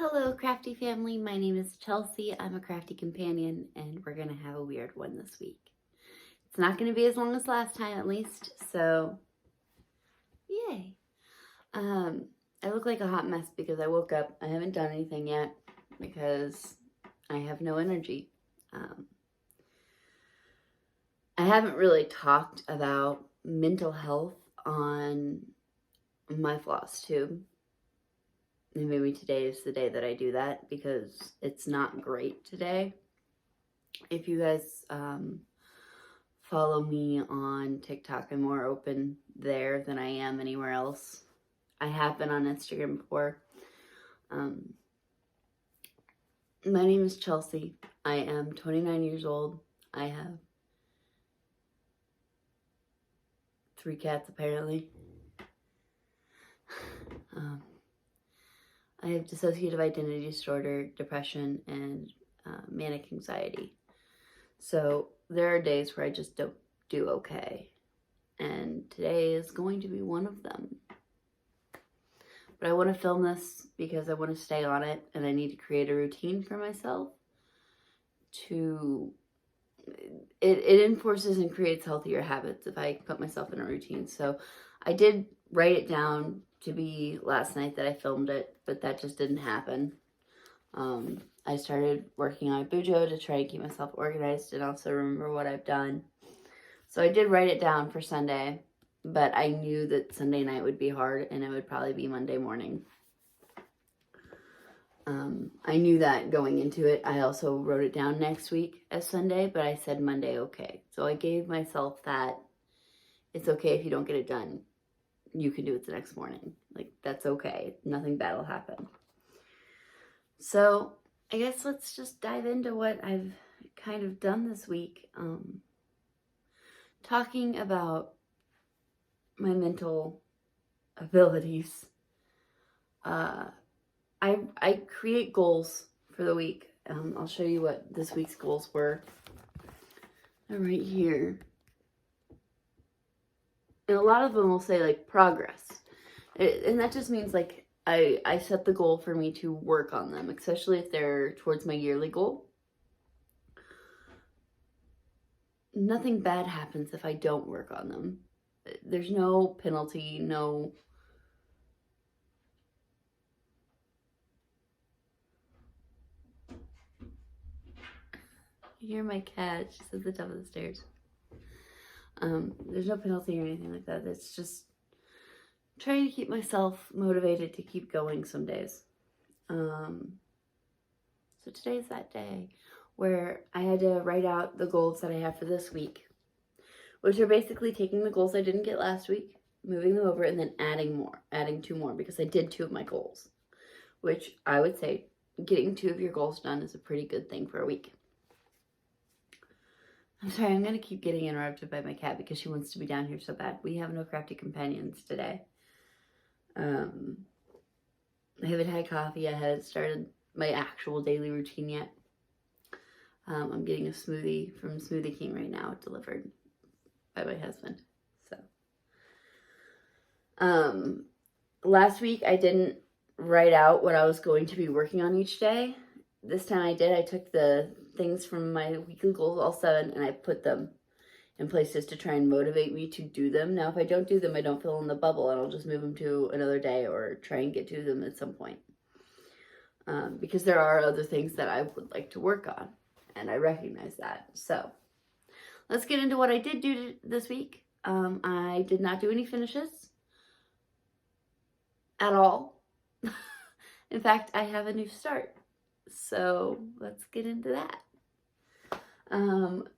Hello, crafty family. My name is Chelsea. I'm a crafty companion, and we're going to have a weird one this week. It's not going to be as long as last time, at least, so yay. I look like a hot mess because I woke up. I haven't done anything yet because I have no energy. I haven't really talked about mental health on my Flosstube. And maybe today is the day that I do that because it's not great today. If you guys follow me on TikTok, I'm more open there than I am anywhere else. I have been on Instagram before. My name is Chelsea. I am 29 years old. I have 3 cats apparently. I have dissociative identity disorder, depression, and manic anxiety. So there are days where I just don't do okay. And today is going to be one of them. But I want to film this because I want to stay on it, and I need to create a routine for myself to... It enforces and creates healthier habits if I put myself in a routine. So I did write it down to be last night that I filmed it, but that just didn't happen. I started working on a bujo to try and keep myself organized and also remember what I've done. So I did write it down for Sunday, but I knew that Sunday night would be hard and it would probably be Monday morning. I knew that going into it. I also wrote it down next week as Sunday, but I said Monday okay. So I gave myself that it's okay if you don't get it done. You can do it the next morning. Like, that's okay. Nothing bad will happen. So I guess let's just dive into what I've kind of done this week. Talking about my mental abilities. I create goals for the week. I'll show you what this week's goals were. They're right here. And a lot of them will say, like, progress. And that just means, like, I set the goal for me to work on them, especially if they're towards my yearly goal. Nothing bad happens if I don't work on them. There's no penalty, no... You hear my cat, she's at the top of the stairs. There's no penalty or anything like that. It's just trying to keep myself motivated to keep going some days. So today's that day where I had to write out the goals that I have for this week, which are basically taking the goals I didn't get last week, moving them over, and then adding 2 more, because I did 2 of my goals, which I would say getting 2 of your goals done is a pretty good thing for a week. I'm sorry, I'm going to keep getting interrupted by my cat because she wants to be down here so bad. We have no crafty companions today. I haven't had coffee. I haven't started my actual daily routine yet. I'm getting a smoothie from Smoothie King right now, delivered by my husband. So, last week I didn't write out what I was going to be working on each day. This time I did. I took the things from my weekly goals, all 7, and I put them in places to try and motivate me to do them. Now, if I don't do them, I don't fill in the bubble, and I'll just move them to another day or try and get to them at some point. Because there are other things that I would like to work on, and I recognize that. So, let's get into what I did do this week. I did not do any finishes at all. In fact, I have a new start. So, let's get into that.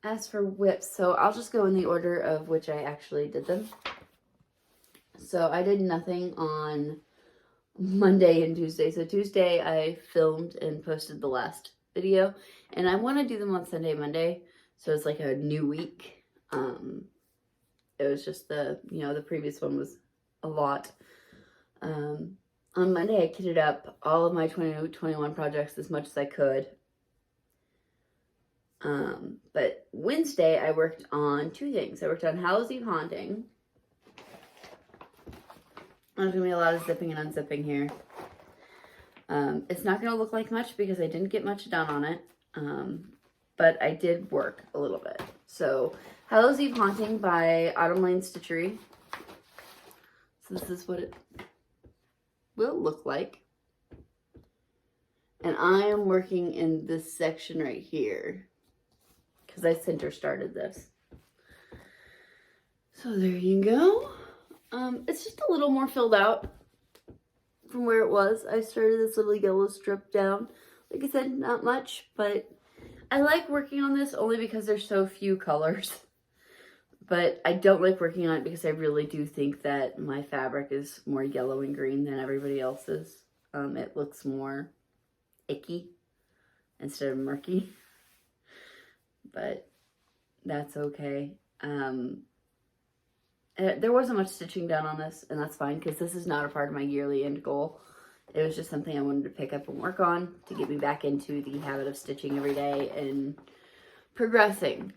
As for whips, so I'll just go in the order of which I actually did them. So I did nothing on Monday and Tuesday. So Tuesday I filmed and posted the last video, and I want to do them on Sunday, Monday, so it's like a new week. It was just the previous one was a lot. On Monday I kitted up all of my 2021 projects as much as I could. But Wednesday I worked on 2 things. I worked on Hallows Eve Haunting. There's gonna be a lot of zipping and unzipping here. It's not going to look like much because I didn't get much done on it. But I did work a little bit. So, Hallow's Eve Haunting by Autumn Lane Stitchery. So this is what it will look like. And I am working in this section right here because I center started this. So there you go. It's just a little more filled out from where it was. I started this little yellow strip down. Like I said, not much, but I like working on this only because there's so few colors. But I don't like working on it because I really do think that my fabric is more yellow and green than everybody else's. It looks more icky instead of murky. But that's okay. There wasn't much stitching done on this, and that's fine because this is not a part of my yearly end goal. It was just something I wanted to pick up and work on to get me back into the habit of stitching every day and progressing.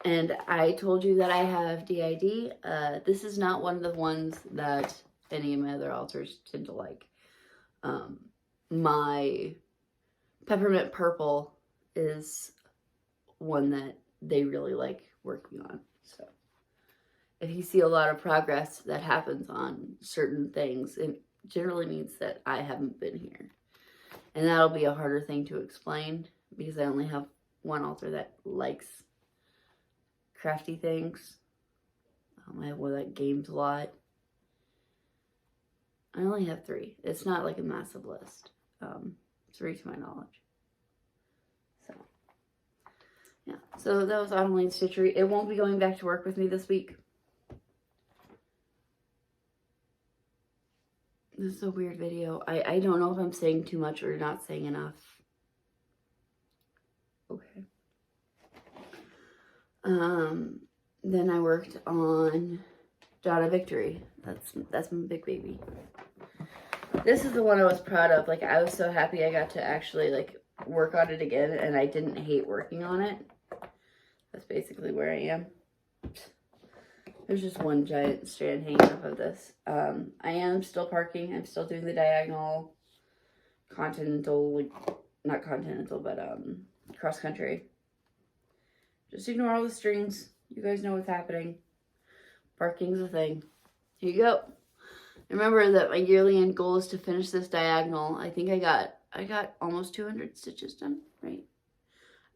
And I told you that I have DID. This is not one of the ones that any of my other alters tend to like. My Peppermint Purple is one that they really like working on. So if you see a lot of progress that happens on certain things, it generally means that I haven't been here. And that'll be a harder thing to explain because I only have one alter that likes crafty things. I have one that games a lot. I only have 3. It's not like a massive list. 3 to my knowledge. So, yeah. So that was Autumn Lane Stitchery. It won't be going back to work with me this week. This is a weird video. I don't know if I'm saying too much or not saying enough. Okay. Then I worked on Dawn of Victory. That's my big baby. This is the one I was proud of. Like, I was so happy I got to actually, like, work on it again, and I didn't hate working on it. That's basically where I am. There's just one giant strand hanging off of this. I am still parking. I'm still doing the diagonal continental, like, not continental, but cross country. Just ignore all the strings. You guys know what's happening. Parking's a thing. Here you go. Remember that my yearly end goal is to finish this diagonal. I think I got almost 200 stitches done, right?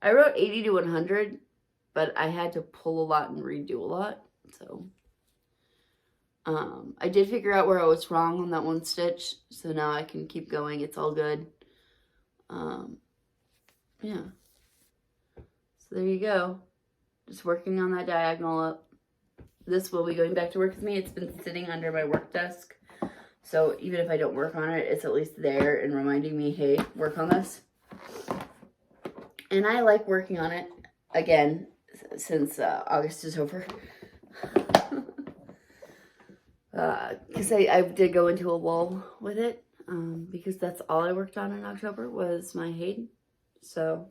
I wrote 80 to 100, but I had to pull a lot and redo a lot. So I did figure out where I was wrong on that one stitch, so now I can keep going. It's all good. Yeah. So there you go. Just working on that diagonal up. This will be going back to work with me. It's been sitting under my work desk. So even if I don't work on it, it's at least there and reminding me, hey, work on this. And I like working on it, again, since August is over. Because I did go into a lull with it. Because that's all I worked on in October was my Hayden. So,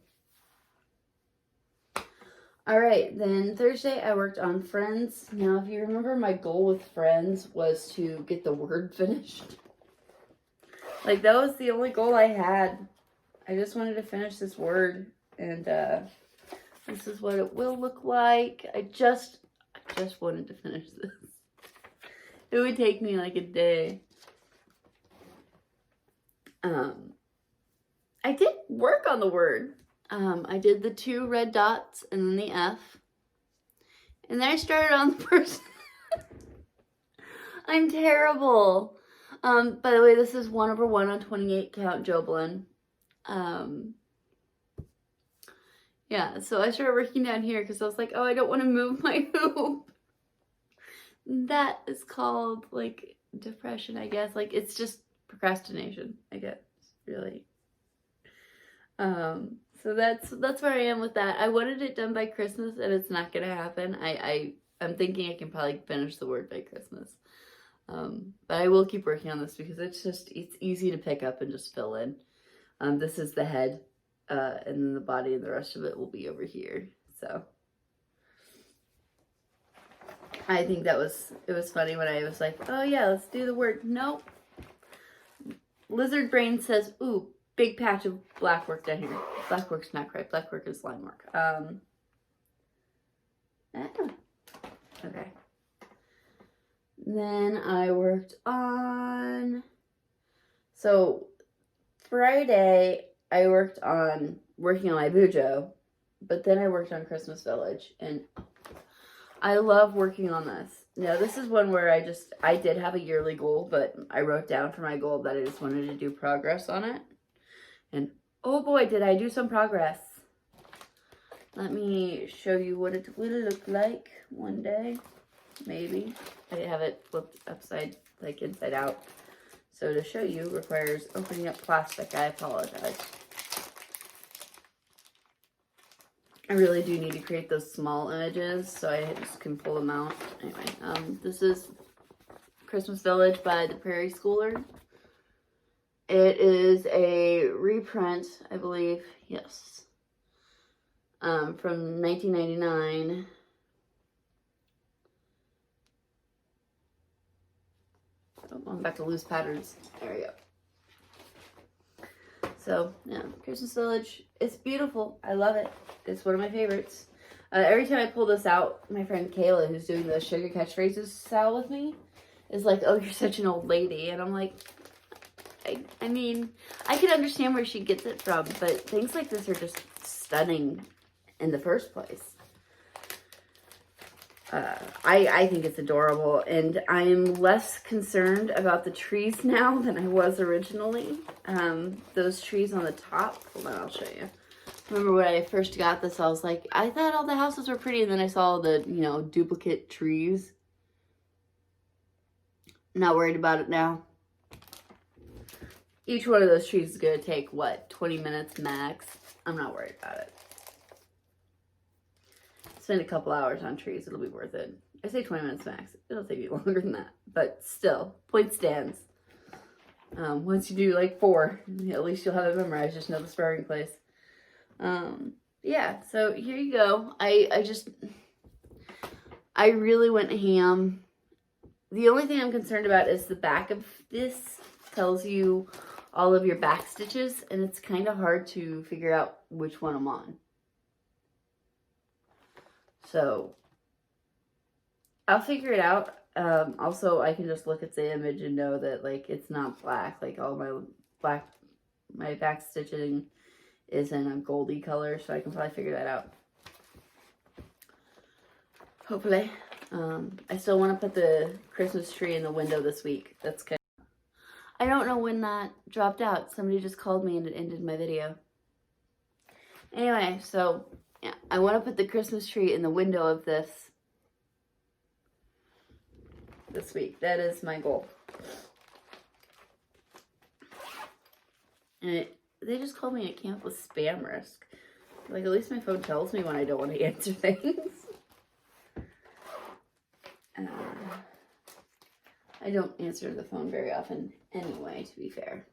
alright, then Thursday I worked on Friends. Now, if you remember, my goal with Friends was to get the word finished. Like, that was the only goal I had. I just wanted to finish this word. And, this is what it will look like. I just wanted to finish this. It would take me like a day. I did work on the word. I did the 2 red dots and then the F. And then I started on the person. I'm terrible. By the way, this is 1/1 on 28 count Joblin. Yeah, so I started working down here because I was like, oh, I don't want to move my hoop. That is called, like, depression, I guess. Like, it's just procrastination, I guess, really. So that's where I am with that. I wanted it done by Christmas, and it's not gonna happen. I'm thinking I can probably finish the word by Christmas. But I will keep working on this because it's easy to pick up and just fill in. This is the head, and then the body, and the rest of it will be over here. So I think it was funny when I was like, oh yeah, let's do the word. Nope. Lizard Brain says, ooh, big patch of black work down here. Black work's not correct. Black work is line work. Okay. Then I worked on... So, Friday, I working on my Bujo. But then I worked on Christmas Village. And I love working on this. Now, this is one where I did have a yearly goal, but I wrote down for my goal that I just wanted to do progress on it. And, oh boy, did I do some progress. Let me show you what it will look like one day. Maybe. I have it flipped upside, like inside out. So to show you requires opening up plastic. I apologize. I really do need to create those small images so I just can pull them out. Anyway, this is Christmas Village by the Prairie Schooler. It is a reprint, I believe, yes, from 1999. Oh, I'm back to loose patterns. There we go. So, yeah, Christmas Village. It's beautiful. I love it. It's one of my favorites. Every time I pull this out, my friend Kayla, who's doing the Sugar Catchphrases style with me, is like, oh, you're such an old lady. And I'm like, I mean, I can understand where she gets it from, but things like this are just stunning in the first place. I think it's adorable, and I'm less concerned about the trees now than I was originally. Those trees on the top, hold on, I'll show you. Remember when I first got this, I was like, I thought all the houses were pretty, and then I saw the, you know, duplicate trees. Not worried about it now. Each one of those trees is going to take, what, 20 minutes max? I'm not worried about it. Spend a couple hours on trees, it'll be worth it. I say 20 minutes max. It'll take you longer than that. But still, point stands. Once you do like 4, at least you'll have it memorized. Just know the starting place. Yeah, so here you go. I really went ham. The only thing I'm concerned about is the back of this tells you all of your back stitches, and it's kind of hard to figure out which one I'm on. So, I'll figure it out. Also, I can just look at the image and know that, like, it's not black. Like, all my back stitching is in a goldy color, so I can probably figure that out. Hopefully. I still want to put the Christmas tree in the window this week. That's good. I don't know when that dropped out. Somebody just called me and it ended my video. Anyway, so... yeah, I want to put the Christmas tree in the window of this week. That is my goal. And they just called me and it came up with spam risk. Like, at least my phone tells me when I don't want to answer things. I don't answer the phone very often anyway, to be fair.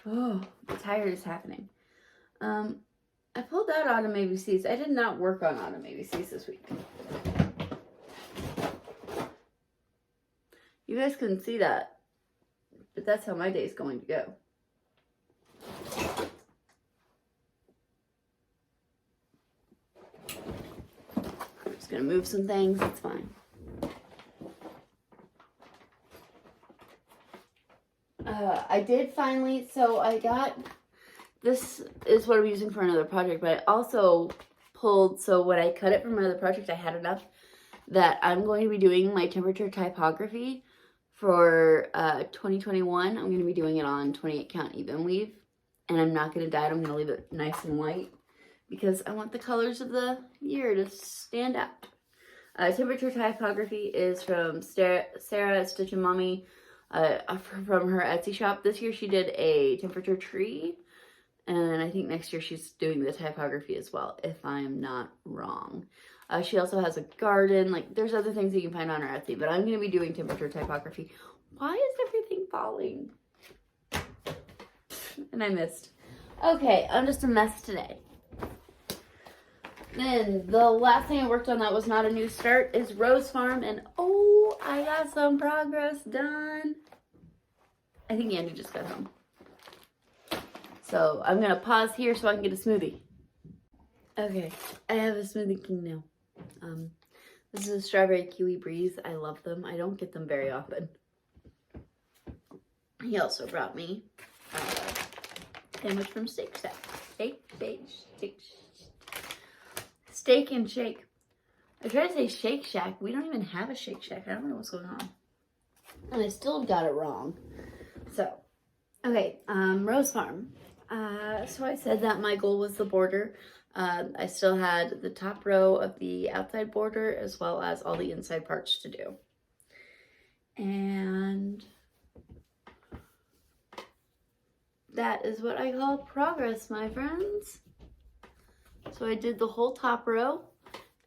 Oh, the tired is happening. I pulled out Autumn ABCs. I did not work on Autumn ABCs this week. You guys couldn't see that, but that's how my day's going to go. I'm just going to move some things. It's fine. I did finally, so I got... this is what I'm using for another project, but I also pulled, so when I cut it from another project, I had enough that I'm going to be doing my temperature typography for 2021. I'm going to be doing it on 28 count even weave, and I'm not going to dye it. I'm going to leave it nice and white because I want the colors of the year to stand out. Temperature typography is from Sarah Stitch and Mommy from her Etsy shop. This year she did a temperature tree. And I think next year she's doing the typography as well, if I'm not wrong. She also has a garden. Like, there's other things you can find on her Etsy, but I'm going to be doing temperature typography. Why is everything falling? And I missed. Okay, I'm just a mess today. Then the last thing I worked on that was not a new start is Rose Farm. And oh, I got some progress done. I think Andy just got home. So I'm gonna pause here so I can get a smoothie. Okay, I have a Smoothie King now. This is a strawberry kiwi breeze. I love them. I don't get them very often. He also brought me a sandwich from Steak Shack. Steak and Shake. I tried to say Shake Shack. We don't even have a Shake Shack. I don't know what's going on. And I still got it wrong. So, okay, Rose Farm. So I said that my goal was the border. I still had the top row of the outside border as well as all the inside parts to do. And that is what I call progress, my friends. So I did the whole top row,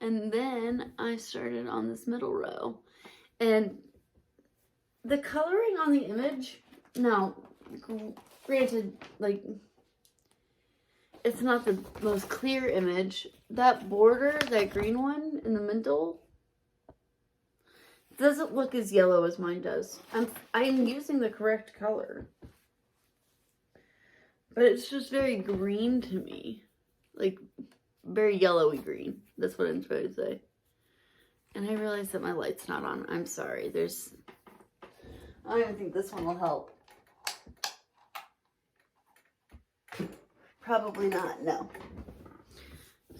and then I started on this middle row. And the coloring on the image, now, granted, like, it's not the most clear image. That border, that green one in the middle, doesn't look as yellow as mine does. I'm using the correct color. But it's just very green to me. Like, very yellowy green. That's what I'm trying to say. And I realize that my light's not on. I'm sorry. I don't even think this one will help. Probably not, no.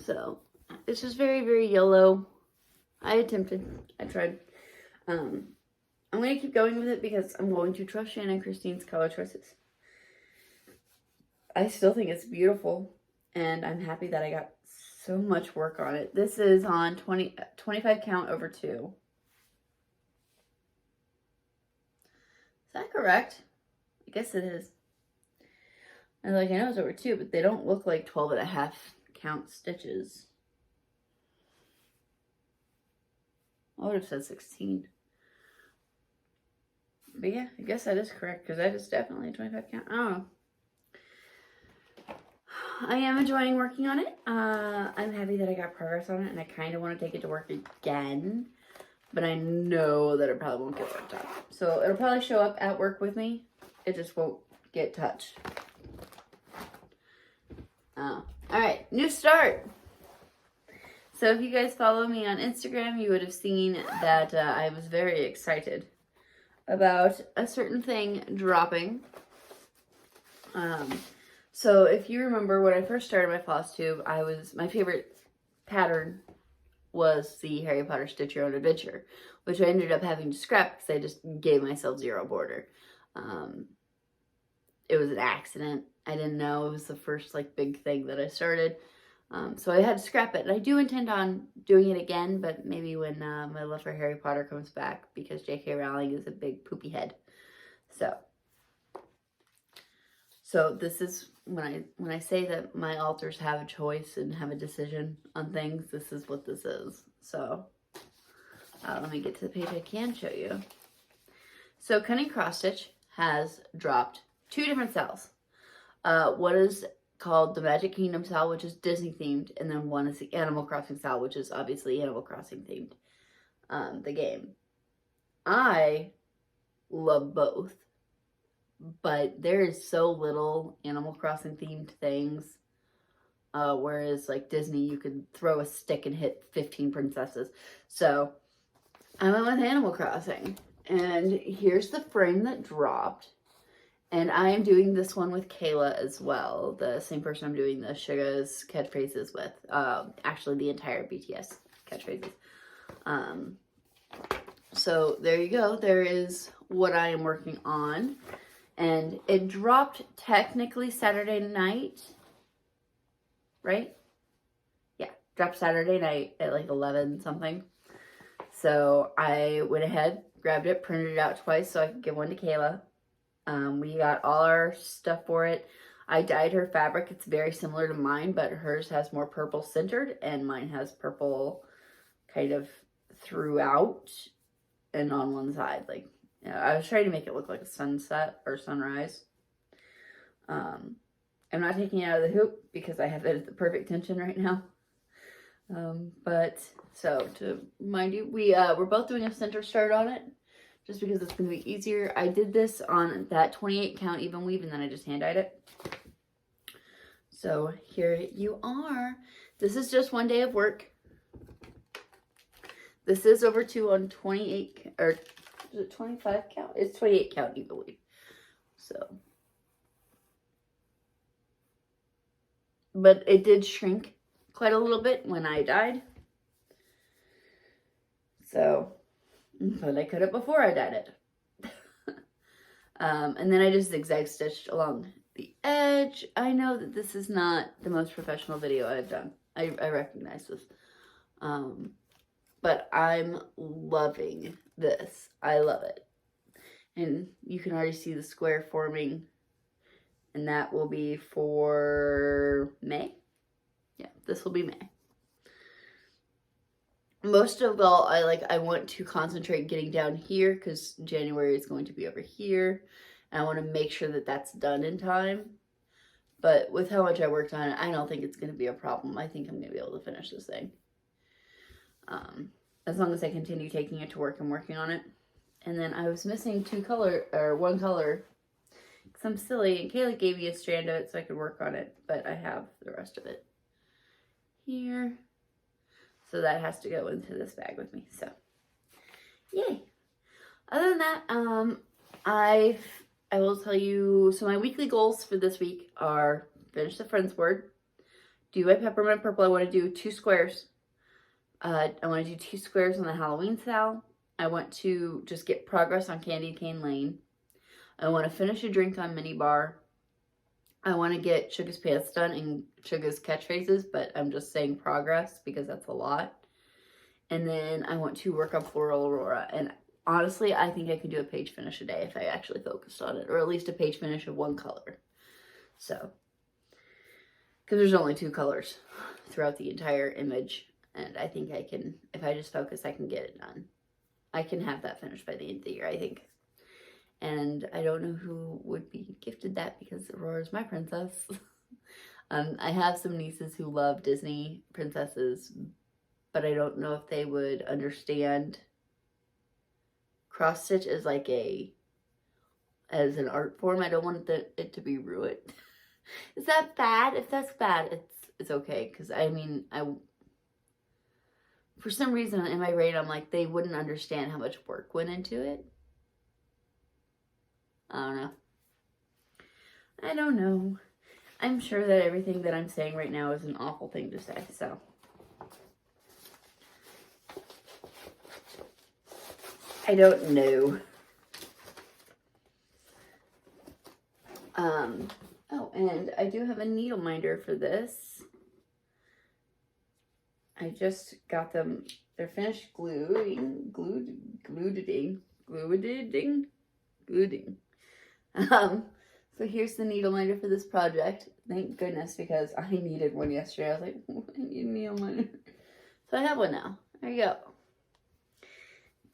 So, it's just very, very yellow. I attempted. I tried. I'm going to keep going with it because I'm going to trust Shannon and Christine's color choices. I still think it's beautiful, and I'm happy that I got so much work on it. This is on 25 count over 2. Is that correct? I guess it is. And like, I know it's over 2, but they don't look like 12.5 count stitches. I would have said 16. But yeah, I guess that is correct, because that is definitely 25 count. I don't know. I am enjoying working on it. I'm happy that I got progress on it, and I kind of want to take it to work again. But I know that it probably won't get worked on. So it'll probably show up at work with me. It just won't get touched. Alright, new start. So if you guys follow me on Instagram, you would have seen that I was very excited about a certain thing dropping. So if you remember when I first started my Flosstube, my favorite pattern was the Harry Potter Stitch Your Own Adventure, which I ended up having to scrap because I just gave myself 0 border. It was an accident. I didn't know it was the first like big thing that I started. So I had to scrap it. And I do intend on doing it again, but maybe when my love for Harry Potter comes back, because J.K. Rowling is a big poopy head. So this is when I say that my alters have a choice and have a decision on things, this is what this is. So let me get to the page I can show you. So Cunning Cross Stitch has dropped 2 different styles. What is called the Magic Kingdom style, which is Disney themed, and then one is the Animal Crossing style, which is obviously Animal Crossing themed, the game. I love both, but there is so little Animal Crossing themed things, whereas like Disney, you could throw a stick and hit 15 princesses. So I went with Animal Crossing, and here's the frame that dropped. And I am doing this one with Kayla as well, the same person I'm doing the Suga's catchphrases with. Actually, the entire BTS catchphrases. So there you go. There is what I am working on. And it dropped technically Saturday night, right? Yeah, dropped Saturday night at like 11 something. So I went ahead, grabbed it, printed it out twice so I could give one to Kayla. We got all our stuff for it. I dyed her fabric. It's very similar to mine, but hers has more purple centered, and mine has purple kind of throughout and on one side. Like, you know, I was trying to make it look like a sunset or sunrise. I'm not taking it out of the hoop because I have it at the perfect tension right now. But so to remind you, we're both doing a center start on it. just because it's going to be easier. I did this on that 28 count even weave, and then I just hand dyed it. So here you are. This is just one day of work. This is over 2 on 28, or is it 25 count? It's 28 count even weave. So, but it did shrink quite a little bit when I dyed. So, but I cut it before I dyed it. And then I just zigzag stitched along the edge. I know that this is not the most professional video I've done. I recognize this. But I'm loving this. I love it. And you can already see the square forming. And that will be for May. Yeah, this will be May. Most of all, I want to concentrate getting down here because January is going to be over here. And I want to make sure that that's done in time. But with how much I worked on it, I don't think it's going to be a problem. I think I'm going to be able to finish this thing. As long as I continue taking it to work and working on it. And then I was missing one color. Because I'm silly. And Kayla gave me a strand of it so I could work on it. But I have the rest of it here. So that has to go into this bag with me. So, yay. Other than that, I will tell you, so my weekly goals for this week are finish the Friends Word, do my Peppermint Purple. I want to do 2 squares. I want to do 2 squares on the Halloween sal. I want to just get progress on Candy Cane Lane. I want to finish a drink on Mini Bar. I want to get Sugar's pants done and Sugar's catchphrases, but I'm just saying progress because that's a lot. And then I want to work on Floral Aurora. And honestly, I think I could do a page finish a day if I actually focused on it, or at least a page finish of 1 color. So, because there's only 2 colors throughout the entire image. And I think I can, if I just focus, I can get it done. I can have that finished by the end of the year, I think. And I don't know who would be gifted that because Aurora's my princess. I have some nieces who love Disney princesses, but I don't know if they would understand cross stitch as as an art form. I don't want it to be ruined. Is that bad? If that's bad, it's okay. Because I mean, for some reason in my brain, I'm like, they wouldn't understand how much work went into it. I don't know. I'm sure that everything that I'm saying right now is an awful thing to say, so. I don't know. Oh, and I do have a needle minder for this. I just got them. They're finished gluing. So here's the needle minder for this project. Thank goodness, because I needed one yesterday. I was like, oh, I need a needle minder. So I have one now. There you go.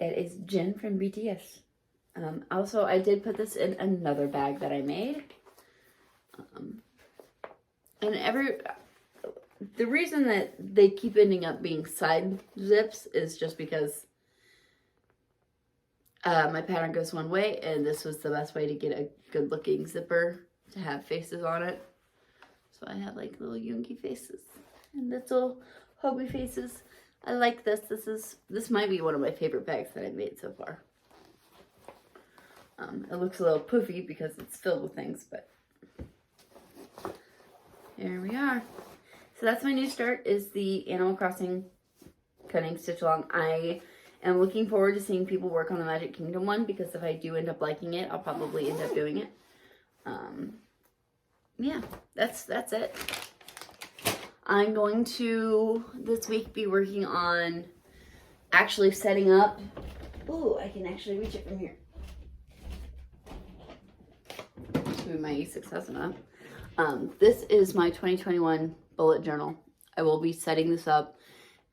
That is Jen from BTS. Also, I did put this in another bag that I made. The reason that they keep ending up being side zips is just because my pattern goes one way, and this was the best way to get a good looking zipper to have faces on it. So I have like little Yoongi faces and little Hobie faces. I like this. This might be one of my favorite bags that I've made so far. It looks a little poofy because it's filled with things, but here we are. So that's my new start, is the Animal Crossing cutting stitch along. I am looking forward to seeing people work on the Magic Kingdom one, because if I do end up liking it, I'll probably end up doing it. Yeah, that's it. I'm going to, this week, be working on actually setting up. Ooh, I can actually reach it from here. Move my E6000 up. This is my 2021 bullet journal. I will be setting this up,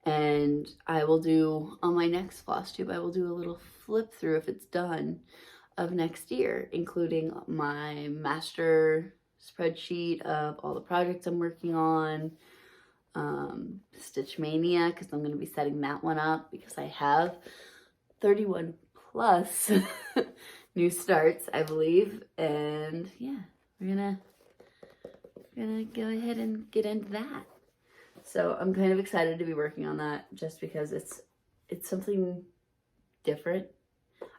and I will do, on my next Flosstube, I will do a little flip through, if it's done, of next year, including my master spreadsheet of all the projects I'm working on, Stitch Mania, because I'm going to be setting that one up, because I have 31 plus new starts, I believe. And yeah, we're gonna go ahead and get into that. So I'm kind of excited to be working on that just because it's something different.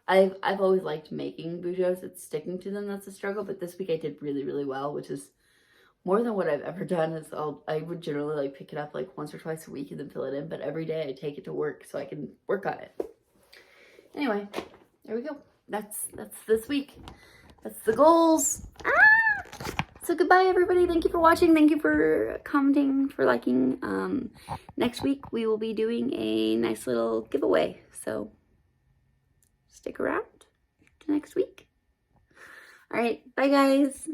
I've always liked making bujos. It's sticking to them that's a struggle, but this week I did really, really well, which is more than what I've ever done. I would generally like pick it up like once or twice a week and then fill it in, but every day I take it to work so I can work on it. Anyway, there we go. That's this week. That's the goals. So goodbye, everybody. Thank you for watching. Thank you for commenting, for liking. Next week we will be doing a nice little giveaway. So stick around to next week. All right. Bye, guys.